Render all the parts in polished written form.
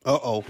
Uh-oh.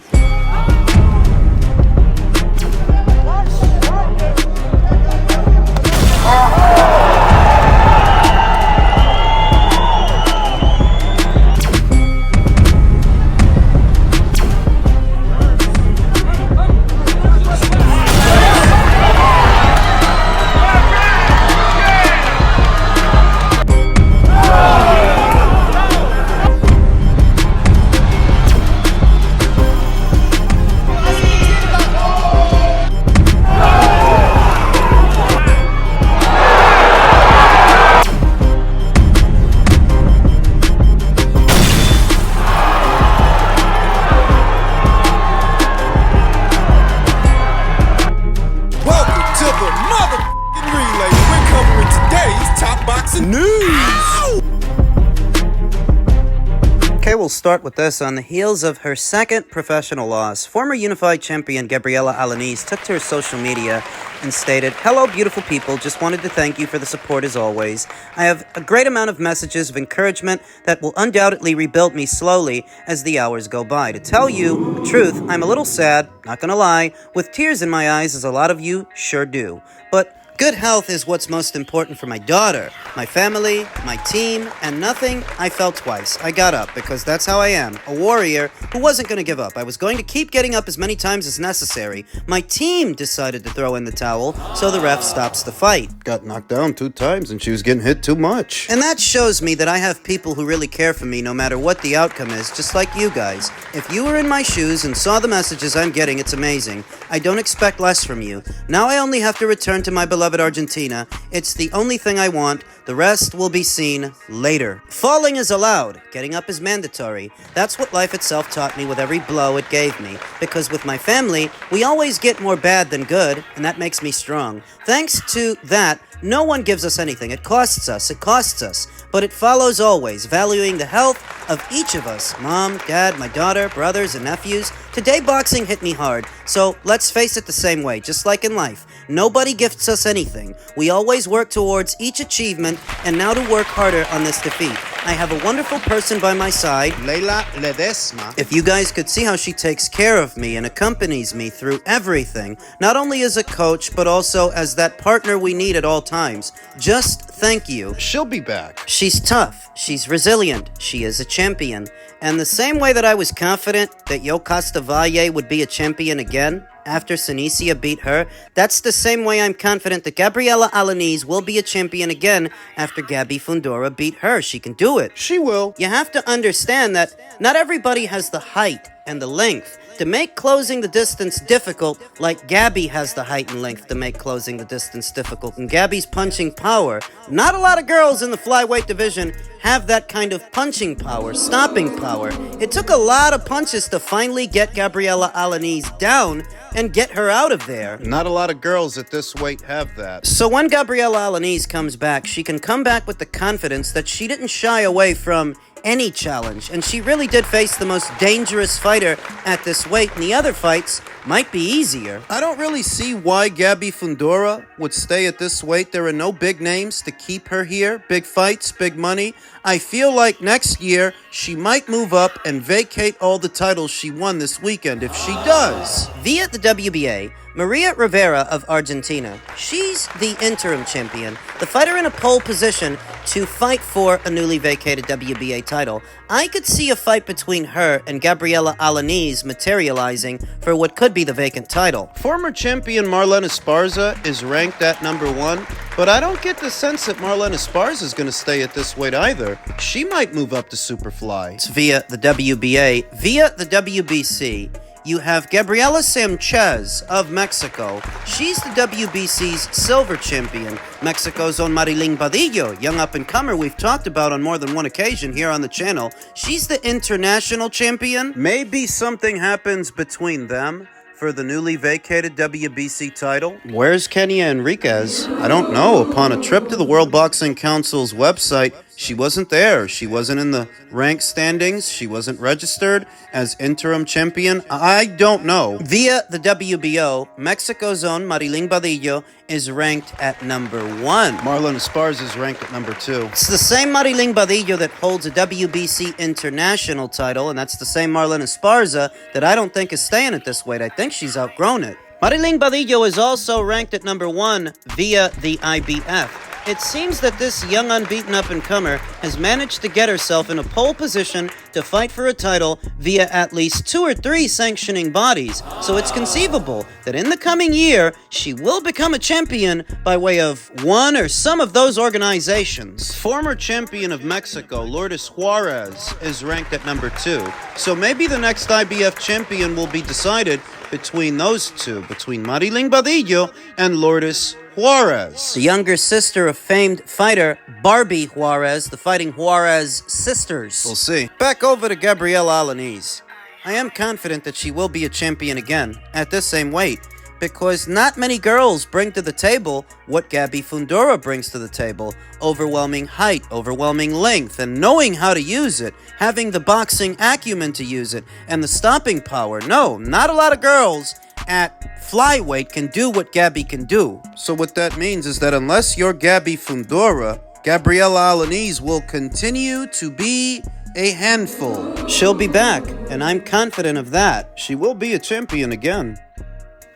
Okay, we'll start with this. On the heels of her second professional loss, former Unified Champion Gabriella Alaniz took to her social media and stated, "Hello, beautiful people. Just wanted to thank you for the support as always. I have a great amount of messages of encouragement that will undoubtedly rebuild me slowly as the hours go by. To tell you the truth, I'm a little sad, not gonna lie, with tears in my eyes as a lot of you sure do. But good health is what's most important for my daughter, my family, my team, and nothing I felt twice. I got up because that's how I am, a warrior who wasn't going to give up. I was going to keep getting up as many times as necessary. My team decided to throw in the towel, so the ref stops the fight. Got knocked down 2 times and she was getting hit too much. And that shows me that I have people who really care for me no matter what the outcome is, just like you guys. If you were in my shoes and saw the messages I'm getting, it's amazing. I don't expect less from you. Now I only have to return to my beloved Argentina. It's the only thing I want. The rest will be seen later. Falling is allowed. Getting up is mandatory. That's what life itself taught me with every blow it gave me. Because with my family, we always get more bad than good, and that makes me strong. Thanks to that, no one gives us anything. It costs us. But it follows always, valuing the health of each of us. Mom, dad, my daughter, brothers, and nephews. Today boxing hit me hard, so let's face it the same way, just like in life. Nobody gifts us anything. We always work towards each achievement, and now to work harder on this defeat. I have a wonderful person by my side, Leila Ledesma. If you guys could see how she takes care of me and accompanies me through everything, not only as a coach, but also as that partner we need at all times. Just thank you. She'll be back. She's tough. She's resilient. She is a champion. And the same way that I was confident that Yo Costa Valle would be a champion again after Sinicia beat her, that's the same way I'm confident that Gabriella Alaniz will be a champion again after Gabby Fundora beat her. She can do it. She will. You have to understand that not everybody has the height and the length to make closing the distance difficult, like Gabby has the height and length to make closing the distance difficult. And Gabby's punching power. Not a lot of girls in the flyweight division have that kind of punching power, stopping power. It took a lot of punches to finally get Gabriella Alaniz down and get her out of there. Not a lot of girls at this weight have that. So when Gabriella Alaniz comes back, she can come back with the confidence that she didn't shy away from any challenge, and she really did face the most dangerous fighter at this weight, and the other fights might be easier. I don't really see why Gabby Fundora would stay at this weight. There are no big names to keep her here. Big fights, big money. I feel like next year she might move up and vacate all the titles she won this weekend if she does. Via the WBA, Maria Rivera of Argentina. She's the interim champion, the fighter in a pole position to fight for a newly vacated WBA title. I could see a fight between her and Gabriella Alaniz materializing for what could be the vacant title. Former champion Marlena Esparza is ranked at number 1, but I don't get the sense that Marlena Esparza is going to stay at this weight either. She might move up to Superfly. It's via the WBA. Via the WBC, you have Gabriela Sanchez of Mexico. She's the WBC's silver champion. Mexico's own Marilyn Badillo, young up-and-comer we've talked about on more than one occasion here on the channel. She's the international champion. Maybe something happens between them for the newly vacated WBC title. Where's Kenya Enriquez? I don't know. Upon a trip to the World Boxing Council's website, She wasn't there. She wasn't in the rank standings. She wasn't registered as interim champion. I don't know. Via the WBO, Mexico's own Mariling Badillo is ranked at number 1. Marlon Esparza is ranked at number 2. It's the same Mariling Badillo that holds a WBC international title, and that's the same Marlon Esparza that I don't think is staying at this weight. I think she's outgrown it. Mariling Badillo is also ranked at number 1 via the IBF. It seems that this young unbeaten up-and-comer has managed to get herself in a pole position to fight for a title via at least 2 or 3 sanctioning bodies, so it's conceivable that in the coming year, she will become a champion by way of one or some of those organizations. Former champion of Mexico, Lourdes Juarez, is ranked at number 2, so maybe the next IBF champion will be decided between those two, between Mariling Badillo and Lourdes Juarez, the younger sister of famed fighter Barbie Juarez, the Fighting Juarez sisters. We'll see. Back over to Gabriella Alaniz. I am confident that she will be a champion again at this same weight, because not many girls bring to the table what Gabby Fundora brings to the table. Overwhelming height, overwhelming length, and knowing how to use it, having the boxing acumen to use it, and the stopping power. No, not a lot of girls at flyweight can do what Gabby can do. So what that means is that unless you're Gabby Fundora, Gabriella Alaniz will continue to be a handful. She'll be back, and I'm confident of that. She will be a champion again.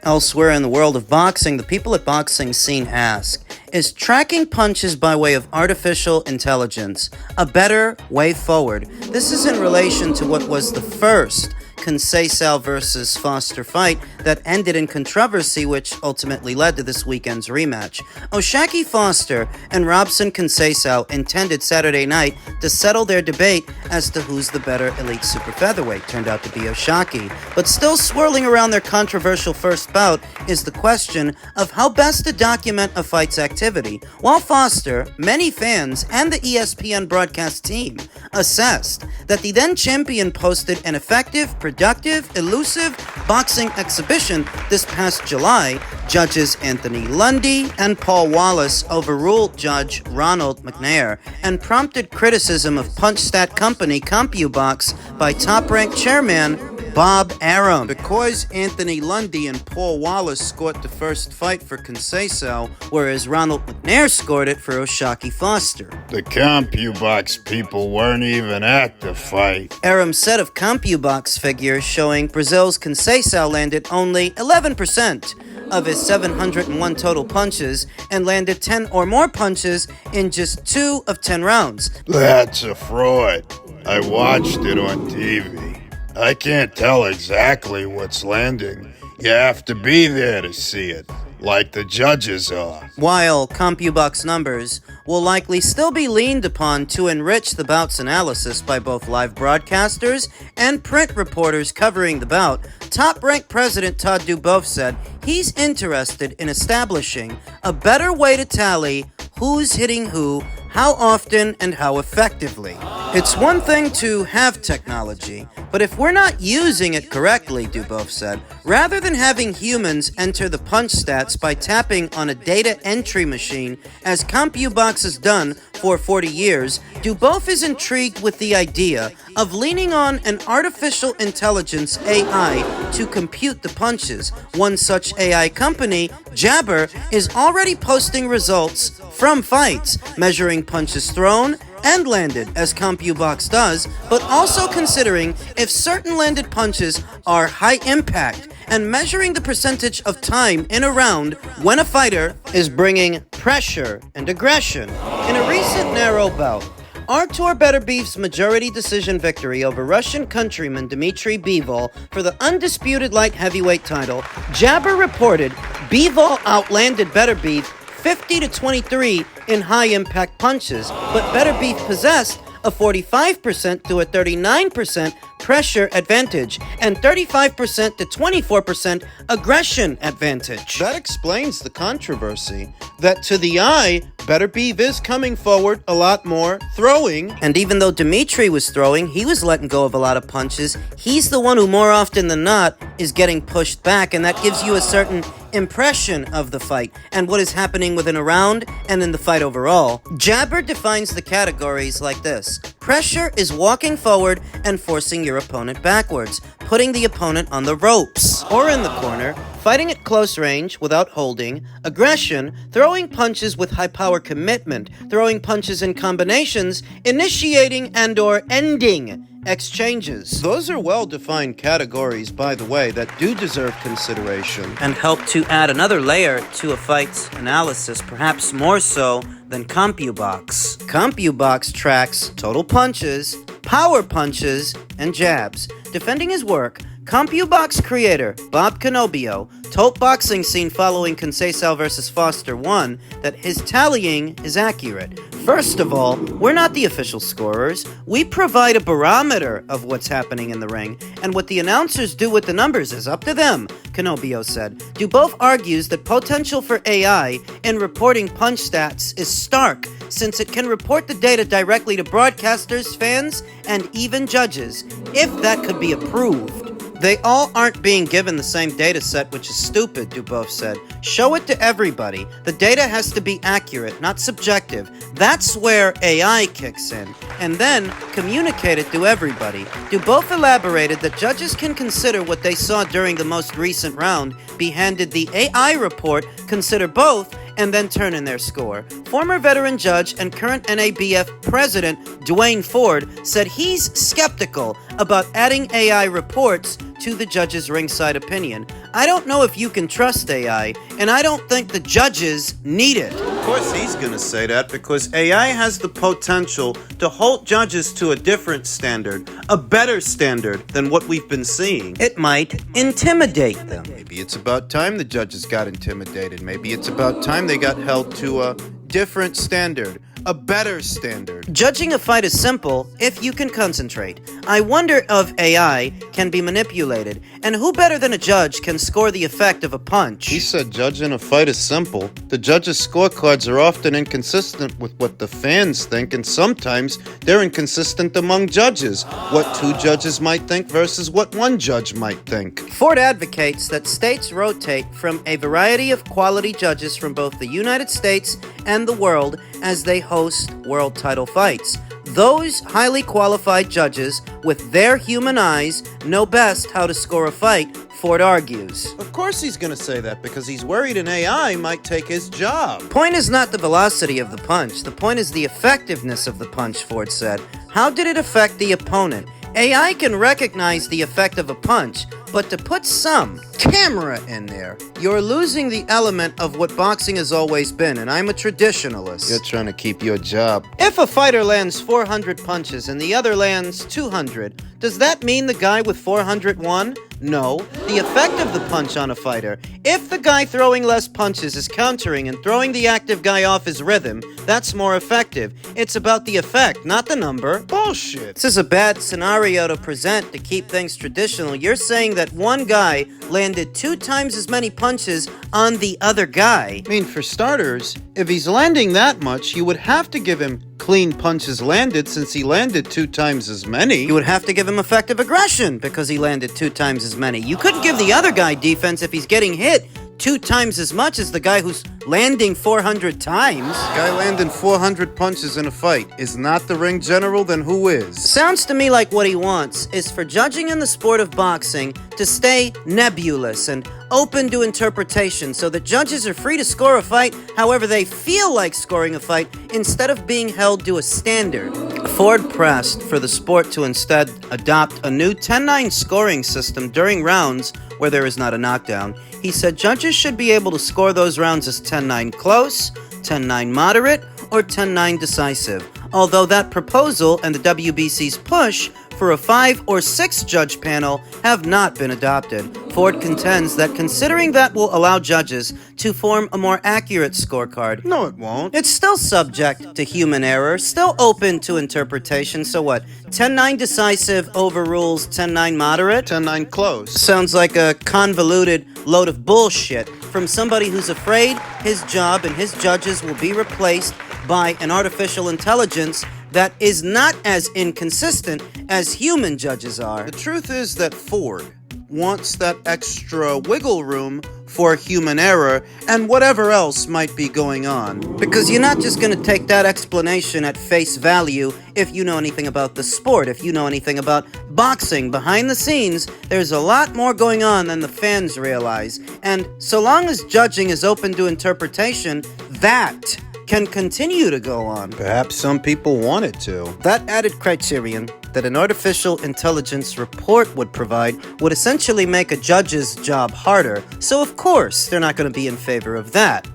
Elsewhere in the world of boxing, the people at Boxing Scene ask, is tracking punches by way of artificial intelligence a better way forward? This is in relation to what was the first Conceição versus Foster fight that ended in controversy, which ultimately led to this weekend's rematch. Oshaki Foster and Robson Conceição intended Saturday night to settle their debate as to who's the better elite super featherweight. Turned out to be Oshaki. But still swirling around their controversial first bout is the question of how best to document a fight's activity. While Foster, many fans, and the ESPN broadcast team assessed that the then champion posted an effective, productive, elusive boxing exhibition this past July, judges Anthony Lundy and Paul Wallace overruled Judge Ronald McNair and prompted criticism of PunchStat company CompuBox by top-ranked chairman Bob Arum. Because Anthony Lundy and Paul Wallace scored the first fight for Conceição, whereas Ronald McNair scored it for Oshaki Foster. The CompuBox people weren't even at the fight. Arum's set of CompuBox figures showing Brazil's Conceição landed only 11% of his 701 total punches and landed 10 or more punches in just 2 of 10 rounds. That's a fraud. I watched it on TV. I can't tell exactly what's landing. You have to be there to see it, like the judges are. While CompuBox numbers will likely still be leaned upon to enrich the bout's analysis by both live broadcasters and print reporters covering the bout, top-ranked President Todd Duboef said he's interested in establishing a better way to tally who's hitting who, how often, and how effectively. It's one thing to have technology, but if we're not using it correctly, Duboef said, rather than having humans enter the punch stats by tapping on a data entry machine, as CompuBox has done for 40 years, Duboef is intrigued with the idea of leaning on an artificial intelligence AI to compute the punches. One such AI company, Jabber, is already posting results from fights, measuring punches thrown and landed, as CompuBox does, but also considering if certain landed punches are high impact and measuring the percentage of time in a round when a fighter is bringing pressure and aggression. In a recent narrow bout, Artur Beterbiev's majority decision victory over Russian countryman Dmitry Bivol for the undisputed light heavyweight title, Jabber reported Bivol outlanded Beterbiev 50-23 in high-impact punches, but Beterbiev possessed a 45% to a 39% pressure advantage and 35% to 24% aggression advantage. That explains the controversy, that to the eye, Beterbiev is coming forward a lot more, throwing. And even though Dmitry was throwing, he was letting go of a lot of punches. He's the one who more often than not is getting pushed back, and that gives you a certain impression of the fight and what is happening within a round and in the fight overall. Jabber defines the categories like this. Pressure is walking forward and forcing your opponent backwards, putting the opponent on the ropes or in the corner, fighting at close range without holding. Aggression, throwing punches with high power commitment, throwing punches in combinations, initiating and or ending exchanges. Those are well-defined categories, by the way, that do deserve consideration and help to add another layer to a fight's analysis, perhaps more so than CompuBox. CompuBox tracks total punches, power punches, and jabs. Defending his work, CompuBox creator Bob Cannobio told Boxing Scene following Conceição vs. Foster 1 that his tallying is accurate. First of all, we're not the official scorers. We provide a barometer of what's happening in the ring, and what the announcers do with the numbers is up to them, Cannobio said. Duboef argues that potential for AI in reporting punch stats is stark, since it can report the data directly to broadcasters, fans, and even judges, if that could be approved. They all aren't being given the same data set, which is stupid, Duboef said. Show it to everybody. The data has to be accurate, not subjective. That's where AI kicks in. And then communicate it to everybody. Duboef elaborated that judges can consider what they saw during the most recent round, be handed the AI report, consider both, and then turn in their score. Former veteran judge and current NABF president Dwayne Ford said he's skeptical about adding AI reports to the judge's ringside opinion. I don't know if you can trust AI, and I don't think the judges need it. Of course he's gonna say that because AI has the potential to hold judges to a different standard, a better standard than what we've been seeing. It might intimidate them. Maybe it's about time the judges got intimidated. Maybe it's about time they got held to a different standard, a better standard. Judging a fight is simple if you can concentrate. I wonder if AI can be manipulated, and who better than a judge can score the effect of a punch? He said judging a fight is simple. The judges' scorecards are often inconsistent with what the fans think, and sometimes they're inconsistent among judges. What two judges might think versus what one judge might think. Ford advocates that states rotate from a variety of quality judges from both the United States and the world as they host world title fights. Those highly qualified judges with their human eyes know best how to score a fight, Ford argues. Of course he's gonna say that because he's worried an AI might take his job. Point is not the velocity of the punch. The point is the effectiveness of the punch, Ford said. How did it affect the opponent? AI can recognize the effect of a punch, but to put some camera in there, you're losing the element of what boxing has always been, and I'm a traditionalist. You're trying to keep your job. If a fighter lands 400 punches and the other lands 200, does that mean the guy with 400 won? No. The effect of the punch on a fighter. If the guy throwing less punches is countering and throwing the active guy off his rhythm, that's more effective. It's about the effect, not the number. Bullshit. This is a bad scenario to present to keep things traditional. You're saying that one guy landed 2 times as many punches on the other guy. I mean, for starters, if he's landing that much, you would have to give him clean punches landed since he landed 2 times as many. You would have to give him effective aggression because he landed 2 times as many. You couldn't give the other guy defense if he's getting hit 2 times as much as the guy who's landing 400 times. Guy landing 400 punches in a fight is not the ring general, then who is? Sounds to me like what he wants is for judging in the sport of boxing to stay nebulous and open to interpretation so that judges are free to score a fight however they feel like scoring a fight instead of being held to a standard. Ford pressed for the sport to instead adopt a new 10-9 scoring system during rounds where there is not a knockdown. He said judges should be able to score those rounds as 10-9 close, 10-9 moderate, or 10-9 decisive. Although that proposal and the WBC's push for a 5 or 6 judge panel have not been adopted. Ford contends that considering that will allow judges to form a more accurate scorecard. No, it won't. It's still subject to human error, still open to interpretation. So what? 10-9 decisive overrules 10-9 moderate? 10-9 close. Sounds like a convoluted load of bullshit from somebody who's afraid his job and his judges will be replaced by an artificial intelligence that is not as inconsistent as human judges are. The truth is that Ford wants that extra wiggle room for human error and whatever else might be going on. Because you're not just going to take that explanation at face value if you know anything about the sport, if you know anything about boxing. Behind the scenes, there's a lot more going on than the fans realize. And so long as judging is open to interpretation, that can continue to go on. Perhaps some people want it to. That added criterion that an artificial intelligence report would provide would essentially make a judge's job harder, so of course they're not going to be in favor of that,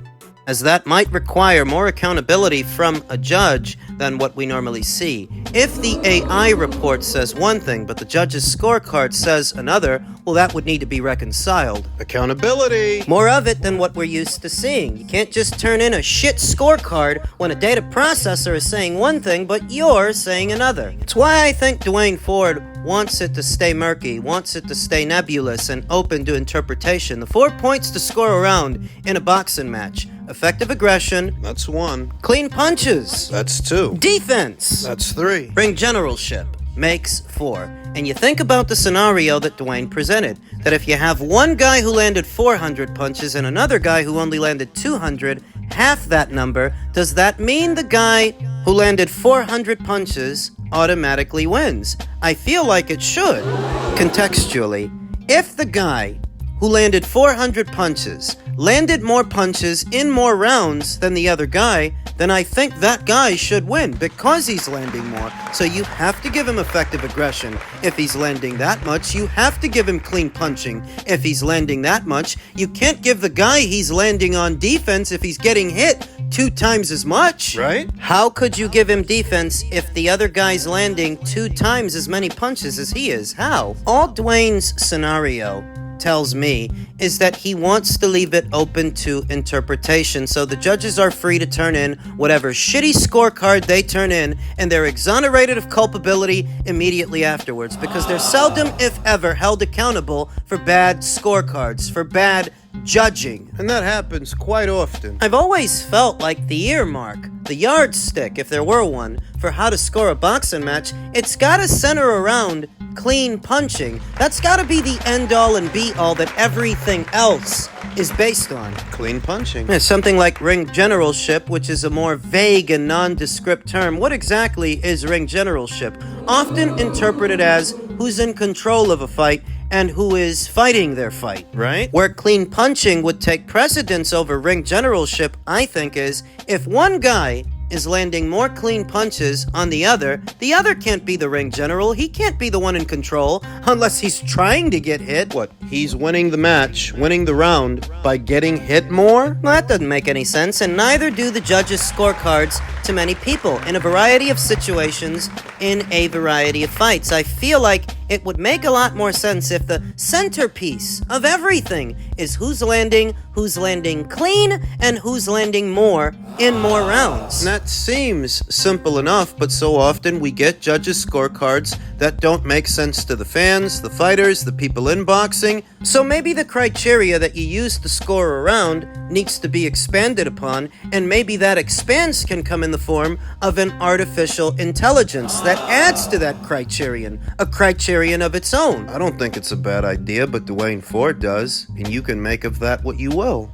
as that might require more accountability from a judge than what we normally see. If the AI report says one thing, but the judge's scorecard says another, well, that would need to be reconciled. Accountability! More of it than what we're used to seeing. You can't just turn in a shit scorecard when a data processor is saying one thing, but you're saying another. It's why I think Dwayne Ford wants it to stay murky, wants it to stay nebulous and open to interpretation. The 4 points to score around in a boxing match: effective aggression, That's 1. clean punches, That's 2. defense, That's 3. ring generalship, makes 4. And you think about the scenario that Dwayne presented, that if you have one guy who landed 400 punches and another guy who only landed 200, half that number, does that mean the guy who landed 400 punches automatically wins? I feel like it should. Contextually, if the guy who landed 400 punches landed more punches in more rounds than the other guy, then I think that guy should win because he's landing more. So you have to give him effective aggression if he's landing that much. You have to give him clean punching if he's landing that much. You can't give the guy he's landing on defense if he's getting hit 2 times as much. Right? How could you give him defense if the other guy's landing 2 times as many punches as he is? How? All Dwayne's scenario tells me is that he wants to leave it open to interpretation, so the judges are free to turn in whatever shitty scorecard they turn in, and they're exonerated of culpability immediately afterwards, because they're seldom, if ever, held accountable for bad scorecards, for bad judging. And that happens quite often. I've always felt like the earmark, the yardstick, if there were one, for how to score a boxing match, it's gotta center around clean punching. That's gotta be the end-all and be-all that everything else is based on. Clean punching. Yeah, something like ring generalship, which is a more vague and nondescript term. What exactly is ring generalship? Often interpreted as who's in control of a fight and who is fighting their fight. Right? Where clean punching would take precedence over ring generalship, I think, is if one guy is landing more clean punches on the other can't be the ring general. He can't be the one in control unless he's trying to get hit. What? He's winning the match, winning the round by getting hit more? Well, that doesn't make any sense, and neither do the judges' scorecards to many people in a variety of situations, in a variety of fights. I feel like it would make a lot more sense if the centerpiece of everything is who's landing clean and who's landing more in more rounds. And that seems simple enough, but so often we get judges' scorecards that don't make sense to the fans, the fighters, the people in boxing. So maybe the criteria that you use to score a round needs to be expanded upon, and maybe that expanse can come in the form of an artificial intelligence that adds to that criterion, a criterion of its own. I don't think it's a bad idea, but Dwayne Ford does, and you can make of that what you will.